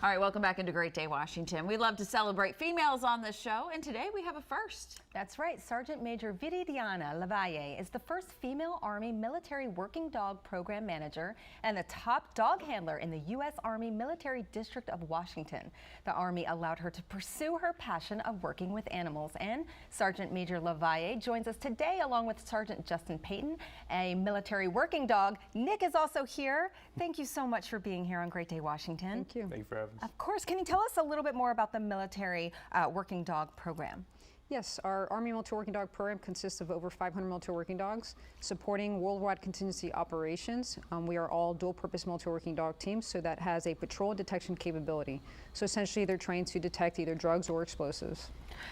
All right, welcome back into Great Day, Washington. We love to celebrate females on this show, and today we have a first. That's right. Sergeant Major Viridiana Lavalle is the first female Army military working dog program manager and the top dog handler in the U.S. Army Military District of Washington. The Army allowed her to pursue her passion of working with animals, and Sergeant Major Lavalle joins us today along with Sergeant Justin Peyton, a military working dog. Nick is also here. Thank you so much for being here on Great Day, Washington. Thank you. Thank you for having us. Of course. Can you tell us a little bit more about the military working dog program? Yes, our Army Military Working Dog program consists of over 500 military working dogs supporting worldwide contingency operations. We are all dual-purpose military working dog teams, so that has a patrol detection capability. So essentially, they're trained to detect either drugs or explosives.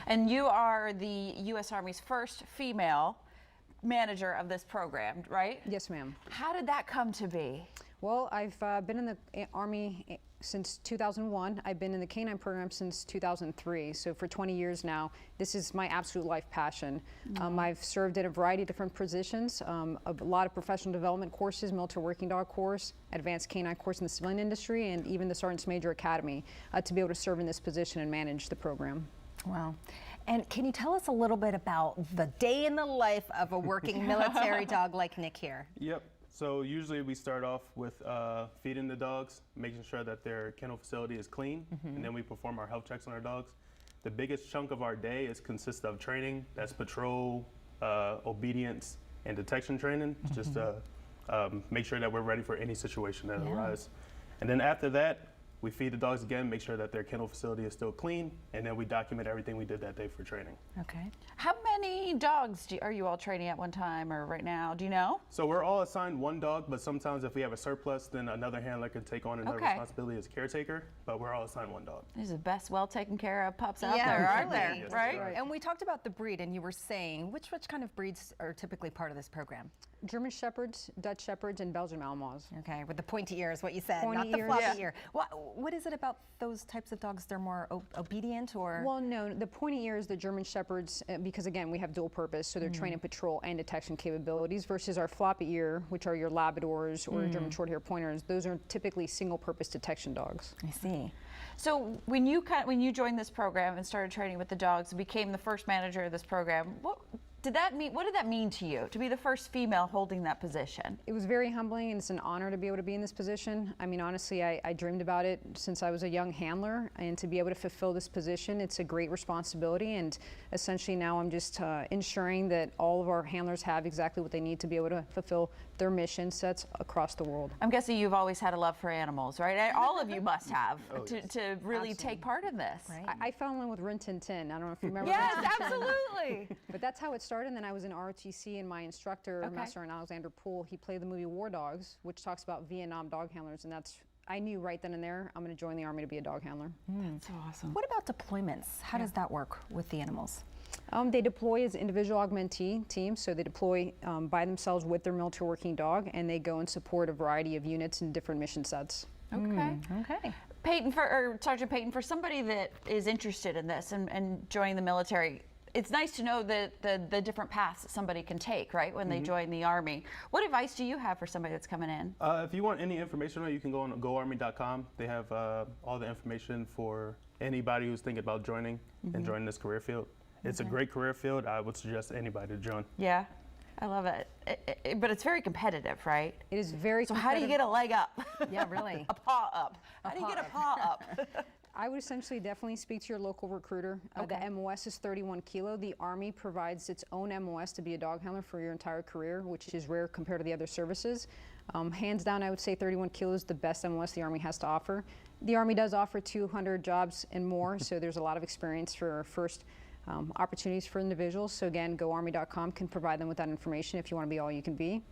And you are the U.S. Army's first female manager of this program, right? Yes, ma'am. How did that come to be? Well, I've been in the Army since 2001. I've been in the K-9 program since 2003. So for 20 years now, this is my absolute life passion. I've served in a variety of different positions, a lot of professional development courses, military working dog course, advanced K-9 course in the civilian industry, and even the Sergeant's Major Academy to be able to serve in this position and manage the program. Wow. And can you tell us a little bit about the day in the life of a working military dog like Nick here? Yep. So usually we start off with feeding the dogs, making sure that their kennel facility is clean, and then we perform our health checks on our dogs. The biggest chunk of our day consists of training. That's patrol, obedience, and detection training, just to make sure that we're ready for any situation that arises. And then after that, we feed the dogs again, make sure that their kennel facility is still clean, and then we document everything we did that day for training. Okay. How many dogs are you all training at one time or right now? Do you know? So we're all assigned one dog, but sometimes if we have a surplus, then another handler can take on another responsibility as caretaker, but we're all assigned one dog. These are the best well taken care of pups out Yeah, there, aren't really. there? Yes, Right? right. And we talked about the breed, and you were saying, which kind of breeds are typically part of this program? German Shepherds, Dutch Shepherds, and Belgian Malinois. Okay, with the pointy ears, what you said, Pointy not the ears. floppy ear. What is it about those types of dogs? They're more obedient, or? Well, no, the pointy ears, the German Shepherds, because again, we have dual purpose, so they're trained in patrol and detection capabilities, versus our floppy ear, which are your Labradors or German Shorthair Pointers. Those are typically single-purpose detection dogs. I see. So when you joined this program and started training with the dogs, became the first manager of this program, what did that mean to you, to be the first female holding that position? It was very humbling, and it's an honor to be able to be in this position. I mean, honestly, I dreamed about it since I was a young handler, and to be able to fulfill this position, it's a great responsibility. And essentially now I'm just ensuring that all of our handlers have exactly what they need to be able to fulfill their mission sets across the world. I'm guessing you've always had a love for animals, right? All of you must have to really Absolutely. take part in this. Right. I fell in love with Rin Tin Tin. I don't know if you remember. Yes, Rin Tin Tin. absolutely. But that's how it started. And then I was in ROTC, and my instructor, Master Sergeant Alexander Poole, he played the movie War Dogs, which talks about Vietnam dog handlers, and I knew right then and there I'm going to join the Army to be a dog handler. That's so awesome. What about deployments? How does that work with the animals? They deploy as individual augmentee teams, so they deploy by themselves with their military working dog, and they go and support a variety of units and different mission sets. Okay. Okay. Peyton, Sergeant Peyton, for somebody that is interested in this and joining the military, it's nice to know the different paths that somebody can take, right, when they join the Army. What advice do you have for somebody that's coming in? If you want any information on it, you can go on goarmy.com. They have all the information for anybody who's thinking about joining and joining this career field. It's a great career field. I would suggest anybody to join. Yeah, I love it. But it's very competitive, right? It is very So how do you get a leg up? Yeah, really. A paw up. How do you get a paw up? I would essentially definitely speak to your local recruiter. The MOS is 31 kilo. The Army provides its own MOS to be a dog handler for your entire career, which is rare compared to the other services. Hands down, I would say 31 kilo is the best MOS the Army has to offer. The Army does offer 200 jobs and more, so there's a lot of experience for first opportunities for individuals. So again, goarmy.com can provide them with that information if you want to be all you can be.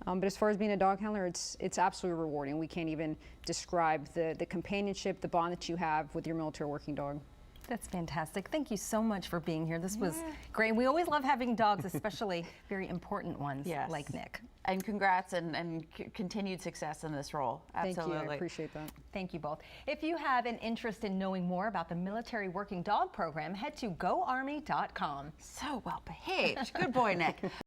But as far as being a dog handler, it's absolutely rewarding. We can't even describe the companionship, the bond that you have with your military working dog. That's fantastic. Thank you so much for being here. This was great. We always love having dogs, especially very important ones like Nick. And congrats and continued success in this role. Absolutely. Thank you. I appreciate that. Thank you both. If you have an interest in knowing more about the Military Working Dog Program, head to goarmy.com. So well behaved. Good boy, Nick.